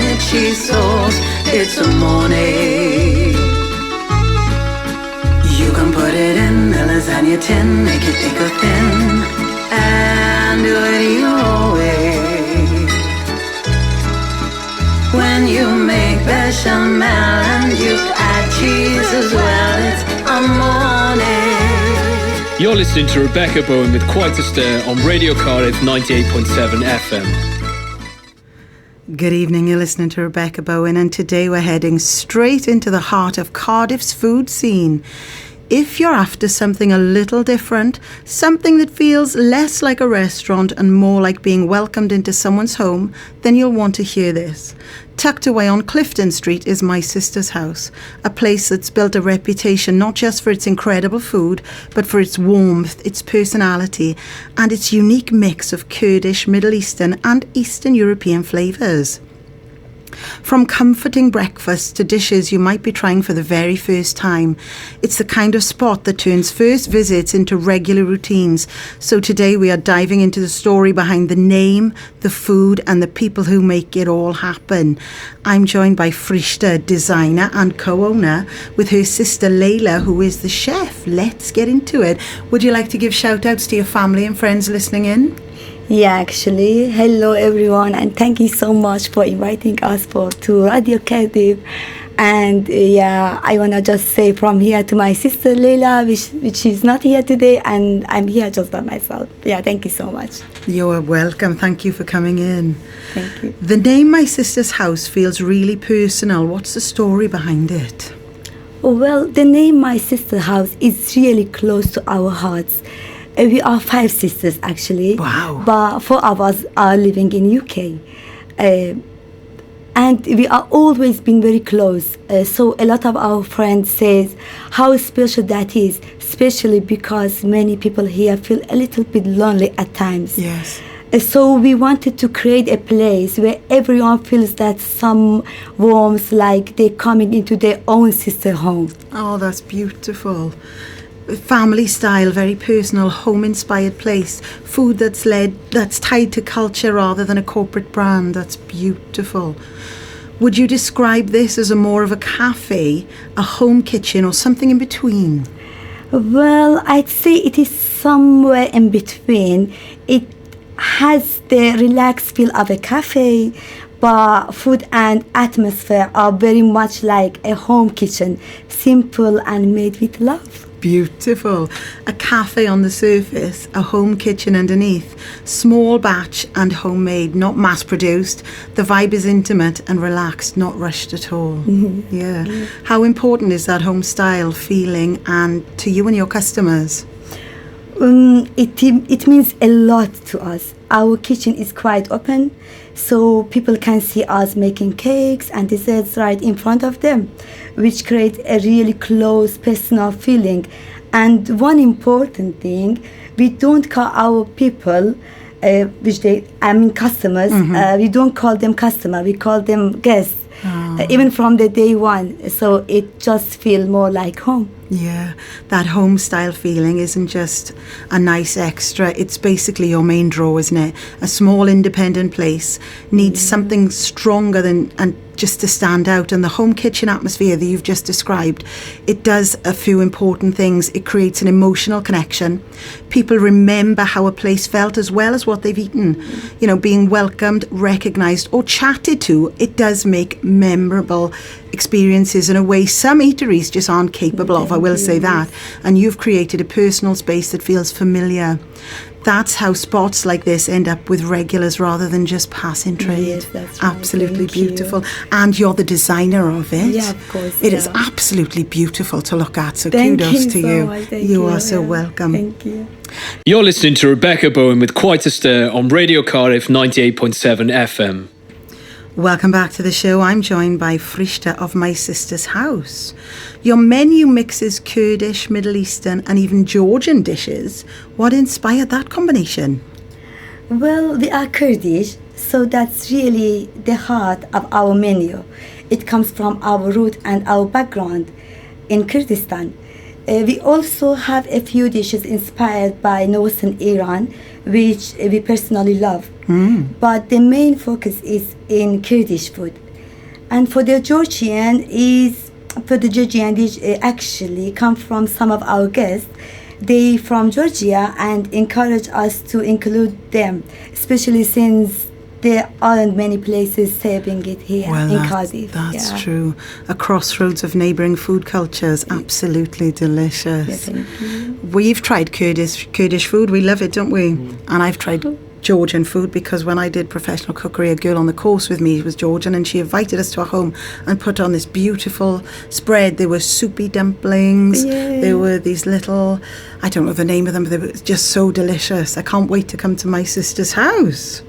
it cheese sauce. It's a morning. You can put it in the lasagna tin, make it thick or thin, and do it your way. When you make bechamel and you add cheese as well, it's a morning. You're listening to Rebecca Bowen with Quite a Stir on Radio Cardiff 98.7 FM. Good evening, you're listening to Rebecca Bowen, and today we're heading straight into the heart of Cardiff's food scene. If you're after something a little different, something that feels less like a restaurant and more like being welcomed into someone's home, then you'll want to hear this. Tucked away on Clifton Street is My Sister's House, a place that's built a reputation not just for its incredible food, but for its warmth, its personality, and its unique mix of Kurdish, Middle Eastern and Eastern European flavours. From comforting breakfasts to dishes you might be trying for the very first time, it's the kind of spot that turns first visits into regular routines. So today we are diving into the story behind the name, the food and the people who make it all happen. I'm joined by Frishta, designer and co-owner, with her sister Layla, who is the chef. Let's get into it. Would you like to give shout outs to your family and friends listening in? Yeah, actually, hello everyone, and thank you so much for inviting us to Radio Cardiff. And I wanna just say from here to my sister Leila, which is not here today, and I'm here just by myself. Yeah, thank you so much. You're welcome. Thank you for coming in. Thank you. The name My Sister's House feels really personal. What's the story behind it? Well, the name My Sister's House is really close to our hearts. We are 5 sisters actually. Wow. But 4 of us are living in UK. And we are always been very close. So a lot of our friends says how special that is, especially because many people here feel a little bit lonely at times. Yes. So we wanted to create a place where everyone feels that some warmth, like they're coming into their own sister home. Oh, that's beautiful. Family style, very personal, home-inspired place. Food that's tied to culture rather than a corporate brand. That's beautiful. Would you describe this as more of a cafe, a home kitchen, or something in between? Well, I'd say it is somewhere in between. It has the relaxed feel of a cafe, but food and atmosphere are very much like a home kitchen, simple and made with love. Beautiful. A cafe on the surface, a home kitchen underneath. Small batch and homemade, not mass produced. The vibe is intimate and relaxed, not rushed at all. Mm-hmm. Yeah. How important is that home style feeling and to you and your customers? It means a lot to us. Our kitchen is quite open, so people can see us making cakes and desserts right in front of them, which creates a really close personal feeling. And one important thing, we don't call our people, customers, we don't call them customer, we call them guests. Even from the day one, so it just feels more like home. Yeah, that home style feeling isn't just a nice extra, it's basically your main draw, isn't it? A small independent place needs something stronger than and just to stand out, and the home kitchen atmosphere that you've just described, it does a few important things. It creates an emotional connection. People remember how a place felt as well as what they've eaten. You know, being welcomed, recognised or chatted to, it does make memorable experiences in a way some eateries just aren't capable of, I will say that. And you've created a personal space that feels familiar. That's how spots like this end up with regulars rather than just passing trade. Yes, that's right. Absolutely Thank beautiful. you. And you're the designer of it. Yeah, of course. It is absolutely beautiful to look at. So Thank kudos you to so you. much. Thank You you. are so Yeah. welcome. Thank you. You're listening to Rebecca Bowen with Quite a Stir on Radio Cardiff 98.7 FM. Welcome back to the show. I'm joined by Frishta of My Sister's House. Your menu mixes Kurdish, Middle Eastern and even Georgian dishes. What inspired that combination? Well, we are Kurdish, so that's really the heart of our menu. It comes from our root and our background in Kurdistan. We also have a few dishes inspired by northern Iran, which we personally love. But the main focus is in Kurdish food. And for the Georgian dish actually come from some of our guests. They from Georgia and encourage us to include them, especially since there aren't many places serving it here in Cardiff. That's true. A crossroads of neighbouring food cultures. Absolutely delicious. Yeah, thank you. We've tried Kurdish food. We love it, don't we? And I've tried Georgian food because when I did professional cookery, a girl on the course with me was Georgian, and she invited us to her home and put on this beautiful spread. There were soupy dumplings. Yay. There were these little, I don't know the name of them, but they were just so delicious. I can't wait to come to my sister's house.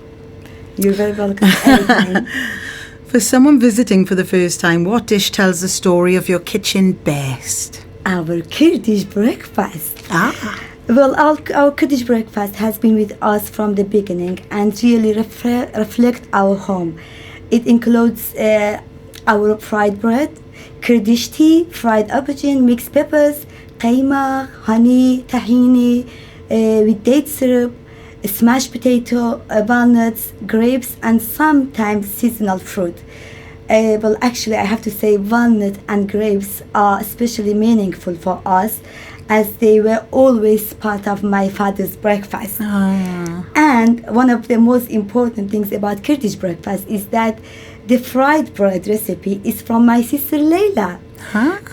You're very welcome anytime. For someone visiting for the first time, what dish tells the story of your kitchen best? Our Kurdish breakfast. Ah. Well, our Kurdish breakfast has been with us from the beginning and really reflect our home. It includes our fried bread, Kurdish tea, fried aubergine, mixed peppers, qeymah, honey, tahini, with date syrup, smashed potato, walnuts, grapes, and sometimes seasonal fruit. Well, actually, I have to say walnut and grapes are especially meaningful for us, as they were always part of my father's breakfast. And one of the most important things about Kurdish breakfast is that the fried bread recipe is from my sister Leila.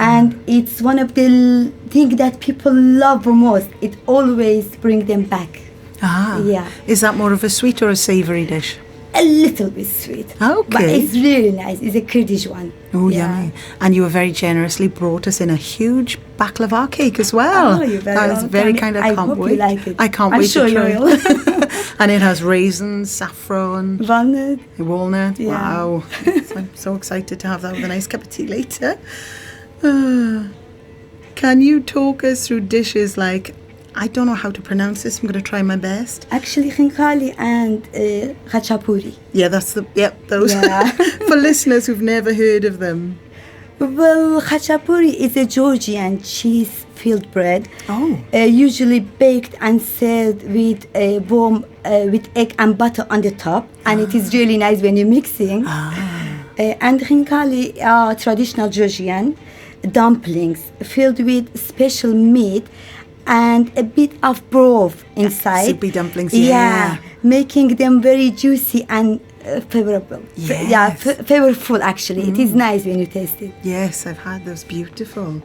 And it's one of the things that people love most. It always brings them back. Yeah. Is that more of a sweet or a savoury dish? A little bit sweet. Okay. But it's really nice. It's a Kurdish one. Oh, yummy. And you were very generously brought us in a huge baklava cake as well. Oh, you're very That was welcome. very kind. I can't hope wait. you like it. I can't I'm wait sure to try you will. it. And it has raisins, saffron, Walnut. walnut. Yeah. Wow. So I'm so excited to have that with a nice cup of tea later. Can you talk us through dishes like, I don't know how to pronounce this, I'm going to try my best. Actually, khinkali and khachapuri. Yeah, those. Yeah. For listeners who've never heard of them. Well, khachapuri is a Georgian cheese-filled bread, Oh. usually baked and served with a warm with egg and butter on the top, and it is really nice when you're mixing. And khinkali are traditional Georgian dumplings filled with special meat and a bit of broth inside. Soupy dumplings, yeah. Making them very juicy and favorable. Yes. Flavorful actually. It is nice when you taste it. Yes, I've had those. Beautiful.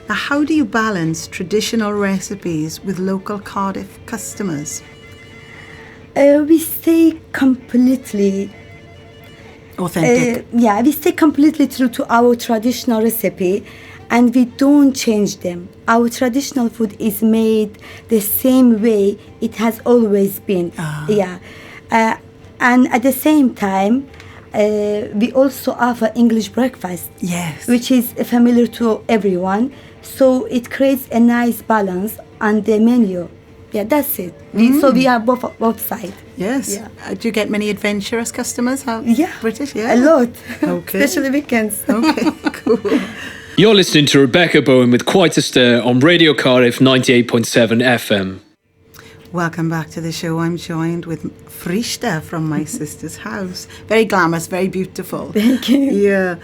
Now, how do you balance traditional recipes with local Cardiff customers? We stay completely Authentic. we stay completely true to our traditional recipe, and we don't change them. Our traditional food is made the same way it has always been. And at the same time, we also offer English breakfast, Yes. which is familiar to everyone. So it creates a nice balance on the menu. Yeah, that's it. So we are both sides. Yes. Yeah. Do you get many adventurous customers? Yeah, British? Yeah. a lot. Okay. Especially weekends. Okay, cool. You're listening to Rebecca Bowen with Quite a Stir on Radio Cardiff 98.7 FM. Welcome back to the show. I'm joined with Frishta from my sister's house. Very glamorous, very beautiful. Thank you. Yeah.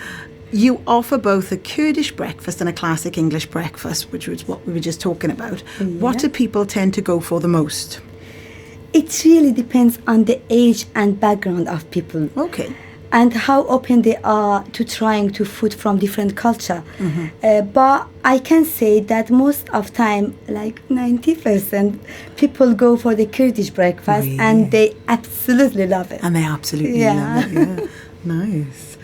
You offer both a Kurdish breakfast and a classic English breakfast, which was what we were just talking about. What do people tend to go for the most? It really depends on the age and background of people. Okay. And how open they are to trying to food from different culture. But I can say that most of time, like 90%, people go for the Kurdish breakfast and they absolutely love it. And they absolutely love it. Yeah. Nice.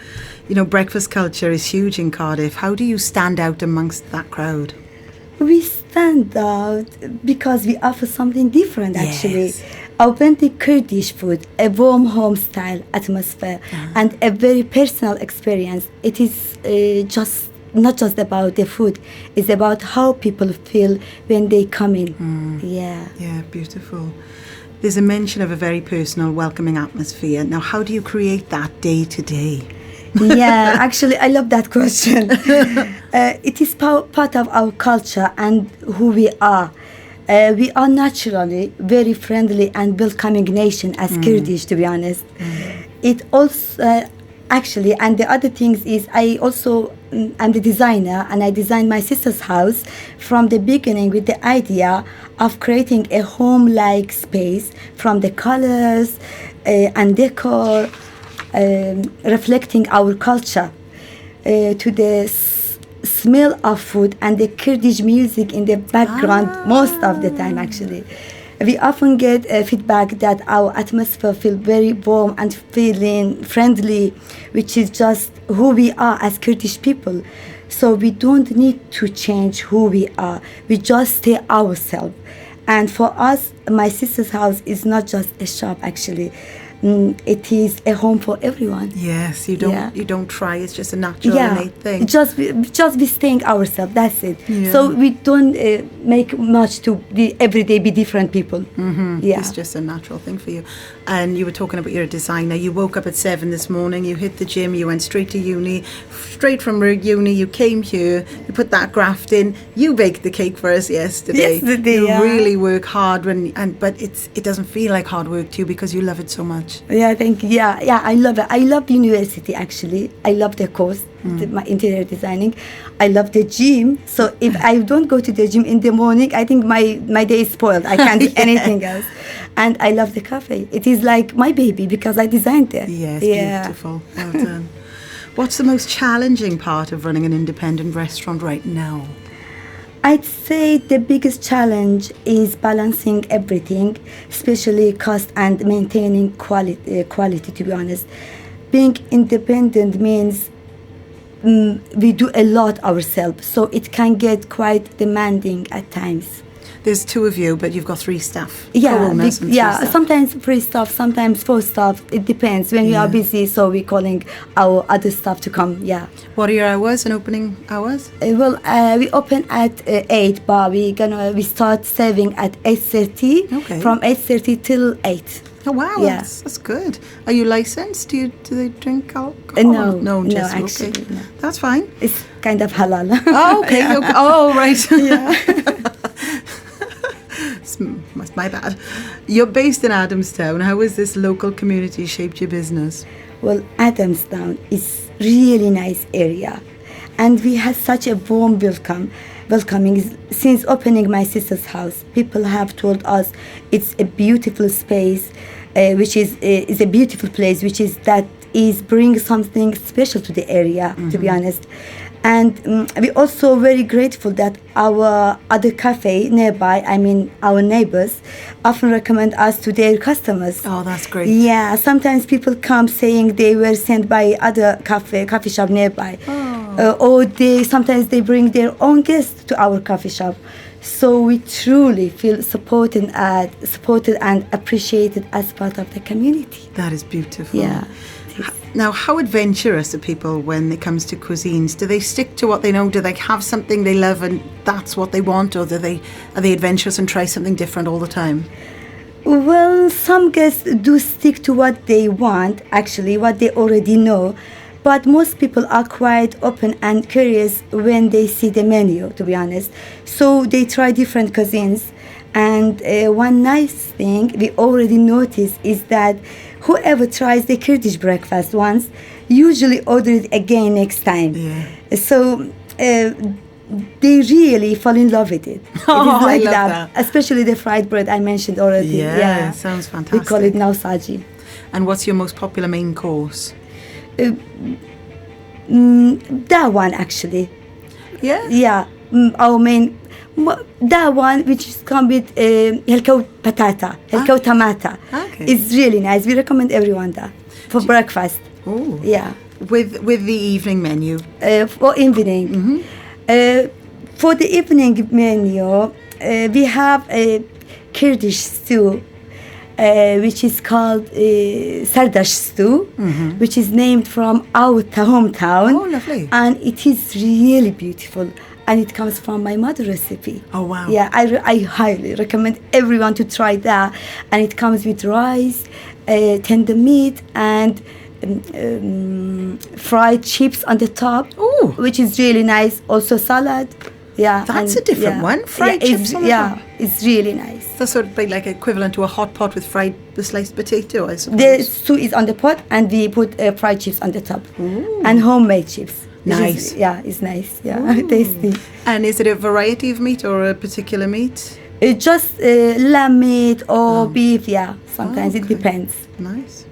You know, breakfast culture is huge in Cardiff. How do you stand out amongst that crowd? We stand out because we offer something different actually. Yes. Authentic Kurdish food, a warm home style atmosphere, and a very personal experience. It is just not just about the food, it's about how people feel when they come in. Yeah. Yeah, beautiful. There's a mention of a very personal, welcoming atmosphere. Now, how do you create that day to day? Yeah, actually, I love that question. It is part of our culture and who we are. We are naturally very friendly and welcoming nation as Kurdish, to be honest. It also Actually, and the other things is I also am the designer, and I designed my sister's house from the beginning with the idea of creating a home-like space from the colors and decor, reflecting our culture, to the smell of food and the Kurdish music in the background most of the time actually. We often get feedback that our atmosphere feels very warm and feeling friendly, which is just who we are as Kurdish people. So we don't need to change who we are. We just stay ourselves. And for us, my sister's house is not just a shop actually. It is a home for everyone. Yes, you don't try. It's just a natural Yeah, innate thing. just be staying ourselves. That's it. Yeah. So we don't make much to be every day be different people. Yeah. It's just a natural thing for you. And you were talking about you're a designer. You woke up at 7 this morning, you hit the gym, you went straight to uni. Straight from uni, you came here, you put that graft in, you baked the cake for us yesterday. You yeah. really work hard but it doesn't feel like hard work to you because you love it so much. Yeah, thank you. Yeah, I love it. I love university actually. I love the course, my interior designing. I love the gym. So if I don't go to the gym in the morning, I think my day is spoiled. I can't do anything else. And I love the cafe. It is like my baby because I designed it. Yes, beautiful. Well done. What's the most challenging part of running an independent restaurant right now? I'd say the biggest challenge is balancing everything, especially cost and maintaining quality, to be honest. Being independent means we do a lot ourselves, so it can get quite demanding at times. There's 2 of you, but you've got 3 staff. Yeah, Co-owners and 3 staff. sometimes 3 staff, sometimes 4 staff. It depends. When we are busy, so we're calling our other staff to come, yeah. What are your hours and opening hours? We open at 8, but we start serving at 8:30. Okay. From 8:30 till 8. Oh wow, Yeah. that's good. Are you licensed? Do they drink alcohol? No, just actually, okay. no. That's fine. It's kind of halal. Oh, okay. Yeah. Okay. Oh, right. Yeah. That's my bad. You're based in Adamstown. How has this local community shaped your business? Well, Adamstown is really nice area, and we had such a warm welcoming since opening my sister's house. People have told us it's a beautiful space, which is a beautiful place, which is bring something special to the area. To be honest. And we're also very grateful that our other cafe nearby, our neighbors, often recommend us to their customers. Oh, that's great. Yeah, sometimes people come saying they were sent by other coffee shop nearby. Or sometimes they bring their own guests to our coffee shop. So we truly feel supported and appreciated as part of the community. That is beautiful. Yeah. Now, how adventurous are people when it comes to cuisines? Do they stick to what they know? Do they have something they love and that's what they want? Or are they adventurous and try something different all the time? Well, some guests do stick to what they want, actually, what they already know. But most people are quite open and curious when they see the menu, to be honest. So they try different cuisines. And one nice thing we already noticed is that whoever tries the Kurdish breakfast once usually order it again next time. Yeah. So they really fall in love with it. Oh, it is like I love that. Especially the fried bread I mentioned already. Yeah, sounds fantastic. We call it nausaji. And what's your most popular main course? That one actually. Yeah? Yeah, our main. That one, which is come with helkaut patata, helkaut tamata. Okay. It's really nice. We recommend everyone that for breakfast. Oh. Yeah. With the evening menu? For evening. For the evening menu, we have a Kurdish stew, which is called Sardash stew, which is named from our hometown. Oh, lovely. And it is really beautiful. And it comes from my mother's recipe. Oh, wow. Yeah, I highly recommend everyone to try that. And it comes with rice, tender meat, and fried chips on the top, Ooh. which is really nice. Also salad. Yeah, That's and- a different one. Fried chips on the top. it's really nice. That's sort of like equivalent to a hot pot with fried sliced potato, I suppose. The stew is on the pot, and we put fried chips on the top, and homemade chips. which Nice. It's nice. Yeah, tasty. And is it a variety of meat or a particular meat? Just lamb meat or beef. Yeah, sometimes it Okay. depends. Nice.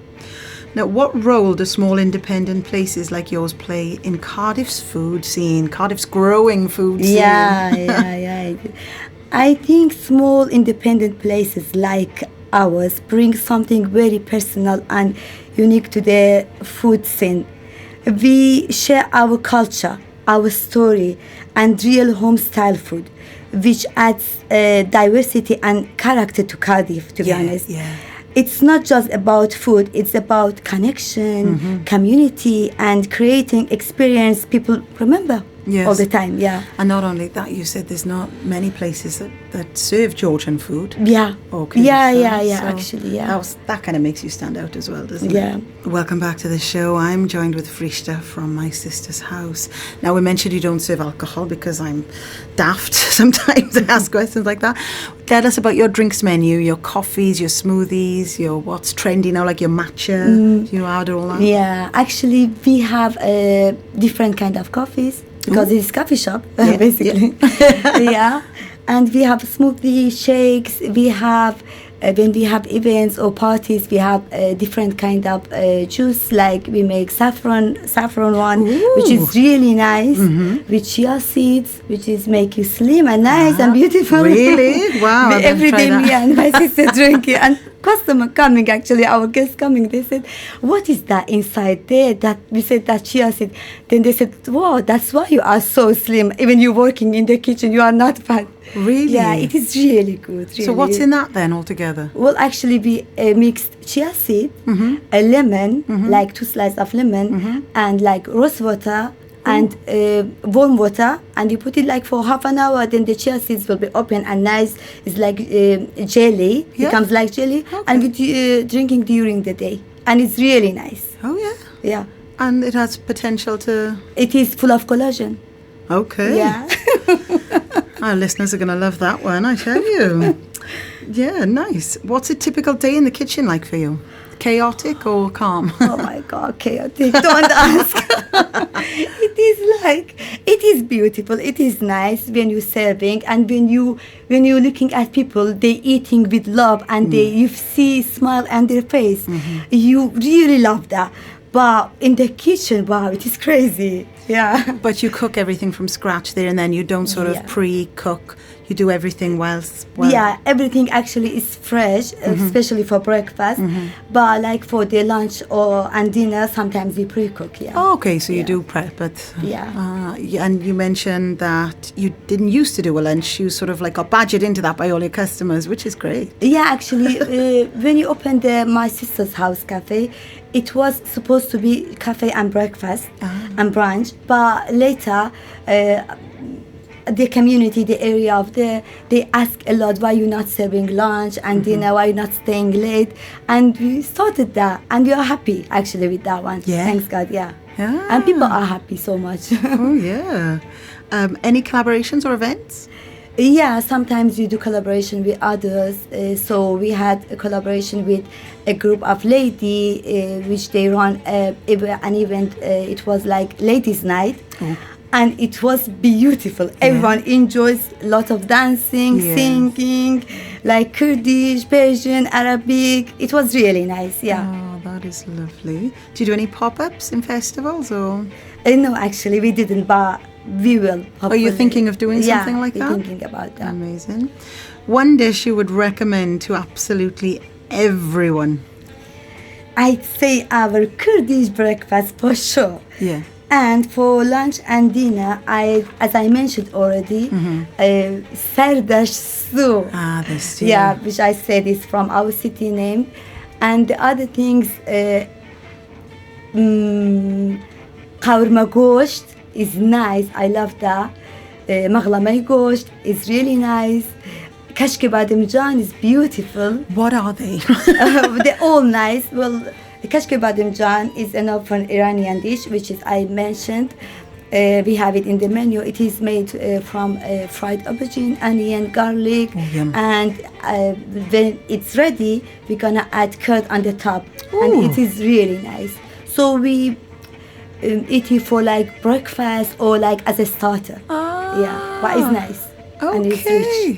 Now, what role do small independent places like yours play in Cardiff's food scene, Cardiff's growing food scene? Yeah. I think small independent places like ours bring something very personal and unique to the food scene. We share our culture, our story, and real home style food, which adds diversity and character to Cardiff, to be honest. Yeah. It's not just about food, it's about connection, community, and creating experience people remember Yes. all the time. Yeah. And not only that, you said there's not many places that serve Georgian food. Yeah. Okay. Yeah, actually, yeah. That kind of makes you stand out as well, doesn't Yeah. it? Welcome back to the show. I'm joined with Frishta from My Sister's House. Now, we mentioned you don't serve alcohol because I'm daft sometimes to ask questions like that. Tell us about your drinks menu, your coffees, your smoothies, your what's trendy now, like your matcha. Do you order all that? Yeah, actually, we have different kind of coffees because it's coffee shop, Yeah, basically. Yeah, and we have smoothie shakes. We have when we have events or parties, we have different kind of juice. Like we make saffron one, which is really nice, with chia seeds, which is make you slim and nice and beautiful. Really? Wow, I'm gonna Every try day, that. me and my sister drink it, and customer coming, actually our guests coming, they said, what is that inside there? That we said that chia seed. Then they said, wow, that's why you are so slim. Even you working in the kitchen, you are not fat. Really? Yeah, it is really good. Really. So what's in that then altogether? Well, actually, we mixed chia seed, a lemon, like 2 slices of lemon, and like rose water, and warm water, and you put it like for half an hour. Then the chia seeds will be open and nice. It's like jelly. Yeah. Becomes like jelly, and we drinking during the day, and it's really nice. Oh, yeah. Yeah, And it has potential to... it is full of collagen. Okay. Yeah. Our listeners are going to love that one, I tell you. Yeah, nice. What's a typical day in the kitchen like for you? Chaotic or calm? Oh my God, chaotic. Don't ask. It is beautiful. It is nice when you're serving, and when you're looking at people, they eating with love, and you see smile on their face. You really love that. But in the kitchen, wow, it is crazy. Yeah. But you cook everything from scratch there, and then you don't sort of Yeah. pre-cook. You do everything whilst... Yeah, everything actually is fresh, especially for breakfast. But like for the lunch and dinner, sometimes we pre-cook. Yeah. Oh, okay, so you Yeah. do prep it. Yeah. And you mentioned that you didn't used to do a lunch. You sort of like got badgered into that by all your customers, which is great. Yeah, actually, when you opened My Sister's House cafe, it was supposed to be cafe and breakfast and brunch. But later, the community, the area of there, they ask a lot, why you not serving lunch and dinner, why you not staying late? And we started that, and we are happy actually with that one. Yeah. Thanks God, yeah. Yeah. And people are happy so much. Oh, yeah. Any collaborations or events? Yeah, sometimes we do collaboration with others. So we had a collaboration with a group of lady, which they run an event. It was like ladies' night. And it was beautiful. Everyone enjoys a lot of dancing, Yes. singing, like Kurdish, Persian, Arabic. It was really nice, yeah. Oh, that is lovely. Do you do any pop-ups in festivals or... No, actually, we didn't, but we will. Are you hopefully. thinking of doing Yeah, something like we're that? thinking about that. Amazing. One dish you would recommend to absolutely everyone? I'd say our Kurdish breakfast for sure. Yeah. And for lunch and dinner, as I mentioned already, Sardash stew. Ah, the stew. Yeah, which I said is from our city name. And the other things, kavurma gosht is nice. I love that. Maglamay gosht is really nice. Kashke bademjan is beautiful. What are they? They're all nice. Well, the kashke bademjan is an often Iranian dish, which is I mentioned, We have it in the menu. It is made from fried aubergine, onion, garlic, yum. and when it's ready, we're gonna add curd on the top, Ooh. and it is really nice. So we eat it for like breakfast or like as a starter. Yeah, but it's nice. And it's Okay. rich.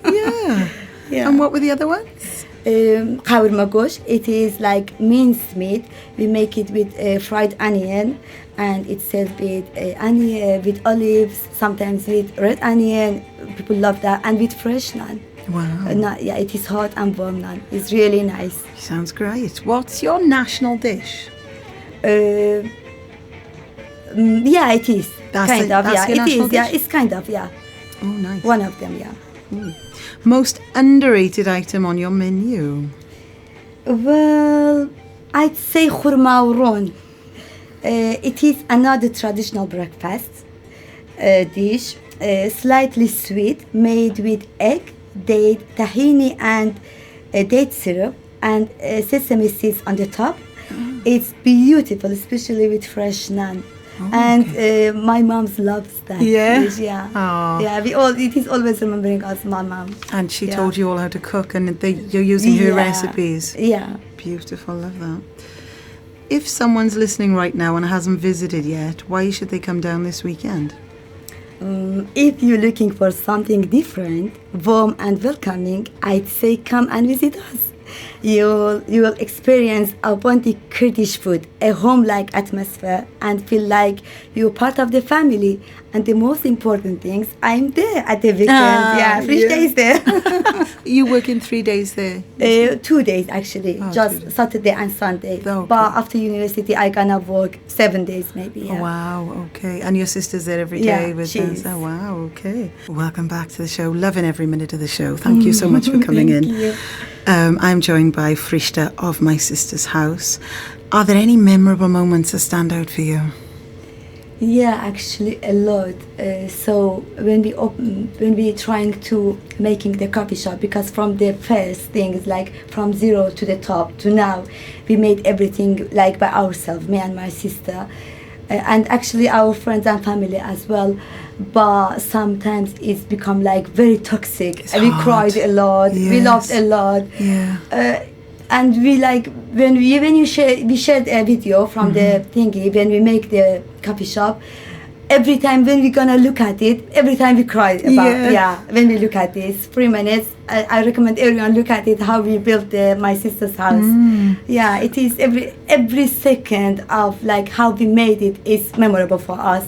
Yeah. Yeah. And what were the other ones? Kavurma gosh. It is like minced meat. We make it with fried onion, and it's served with onion, with olives, sometimes with red onion. People love that, and with fresh naan. Wow. Yeah, it is hot and warm naan. It's really nice. Sounds great. What's your national dish? Yeah, it is That's kind it- of. that's Yeah, your it national is. Yeah, dish? it's kind of. Yeah, Oh, nice. one of them. Yeah. Most underrated item on your menu? Well, I'd say khurma ron. It is another traditional breakfast dish, slightly sweet, made with egg, date, tahini, and date syrup, and sesame seeds on the top. It's beautiful, especially with fresh naan. And my mom loves that Yeah? dish. Yeah, Aw. yeah. We all. It is always remembering us, my mom. And she Yeah. told you all how to cook, and you're using her Yeah. recipes. Yeah. Beautiful, love that. If someone's listening right now and hasn't visited yet, why should they come down this weekend? If you're looking for something different, warm and welcoming, I'd say come and visit us. You will experience authentic Kurdish food, a home-like atmosphere, and feel like you're part of the family. And the most important things, I'm there at the weekend. Yeah, Frishta is there. You work in 3 days there. 2 days actually, Oh, 2 just days. Saturday and Sunday. Okay. But after university, I gonna work 7 days maybe. Yeah. Oh, wow, okay. And your sister's there every Yeah, day with she us. is. Oh, wow, okay. Welcome back to the show. Loving every minute of the show. Thank you so much for coming in. Thank you. I'm joined by Frishta of My Sister's House. Are there any memorable moments that stand out for you? Yeah, actually a lot. So when we trying to making the coffee shop, because from the first things like from zero to the top to now, we made everything like by ourselves, me and my sister, and actually our friends and family as well. But sometimes it's become like very toxic. It's And we hard. cried a lot. We Yes. laughed a lot. Yeah. And we like when we shared a video from the thingy when we make the coffee shop. Every time when we gonna look at it, every time we cry about Yeah. when we look at this 3 minutes. I recommend everyone look at it how we built my sister's house. Yeah, it is every second of like how we made it is memorable for us.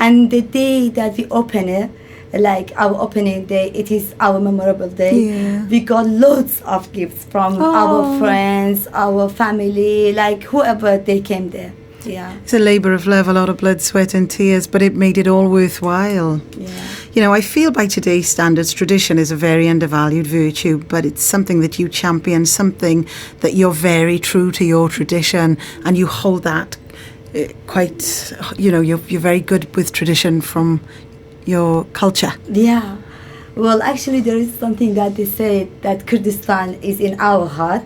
And the day that we open it, like our opening day, it is our memorable day. Yeah. We got loads of gifts from our friends, our family, like whoever they came there. Yeah. It's a labour of love, a lot of blood, sweat and tears, but it made it all worthwhile. Yeah. You know, I feel by today's standards, tradition is a very undervalued virtue, but it's something that you champion, something that you're very true to your tradition, and you hold that quite, you know, you're very good with tradition from your culture. Yeah. Well, actually, there is something that they say that Kurdistan is in our heart.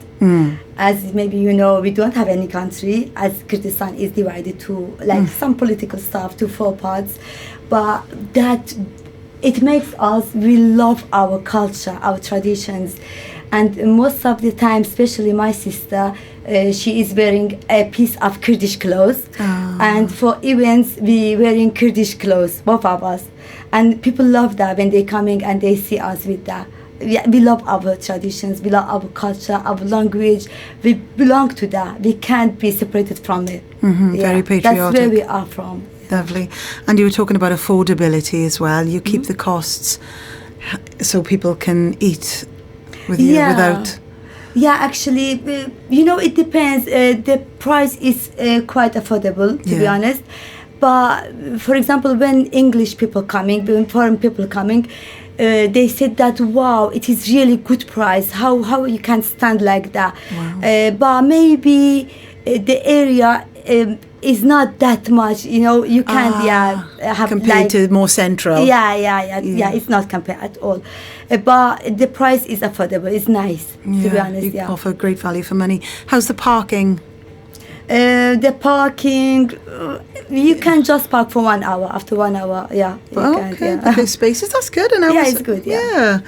As maybe you know, we don't have any country, as Kurdistan is divided to like some political stuff to 4 parts. But that it makes us, we love our culture, our traditions. And most of the time, especially my sister, she is wearing a piece of Kurdish clothes. And for events, we wearing Kurdish clothes, both of us. And people love that when they coming and they see us with that. We love our traditions, we love our culture, our language. We belong to that. We can't be separated from it. Very That's patriotic. where we are from. Lovely. And you were talking about affordability as well. You keep the costs so people can eat with you without... Yeah, actually, you know, it depends. The price is quite affordable, to be Yeah. honest. But for example, when English people coming, when foreign people coming, they said that wow, it is really good price. How you can stand like that? Wow. But maybe the area is not that much. You know, you can't have compared like, to more central. yeah. It's not compared at all. But the price is affordable. It's nice, to be honest. You Yeah. offer great value for money. How's the parking? The parking, You can just park for 1 hour. After 1 hour, yeah. Okay, but there's spaces. That's good. And it's good. Yeah.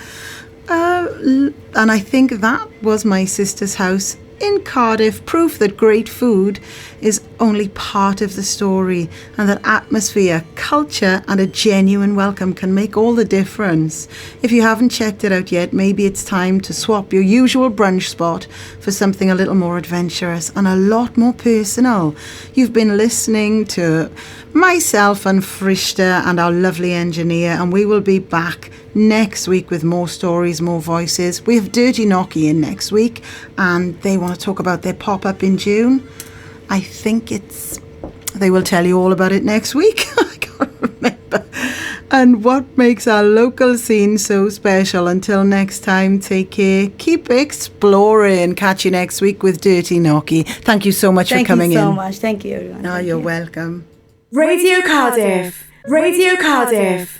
And I think that was my sister's house in Cardiff, proof that great food is only part of the story, and that atmosphere, culture and a genuine welcome can make all the difference. If you haven't checked it out yet, maybe it's time to swap your usual brunch spot for something a little more adventurous and a lot more personal. You've been listening to myself and Frishta and our lovely engineer, and we will be back next week with more stories, more voices. We have Dirty Knocky in next week, and they want to talk about their pop-up in June. I think they will tell you all about it next week. I can't remember. And what makes our local scene so special. Until next time, take care, keep exploring. Catch you next week with Dirty Knocky. Thank you so much for coming in. Thank you so much. Thank you, everyone. Oh, you're welcome. Radio Cardiff. Radio Cardiff.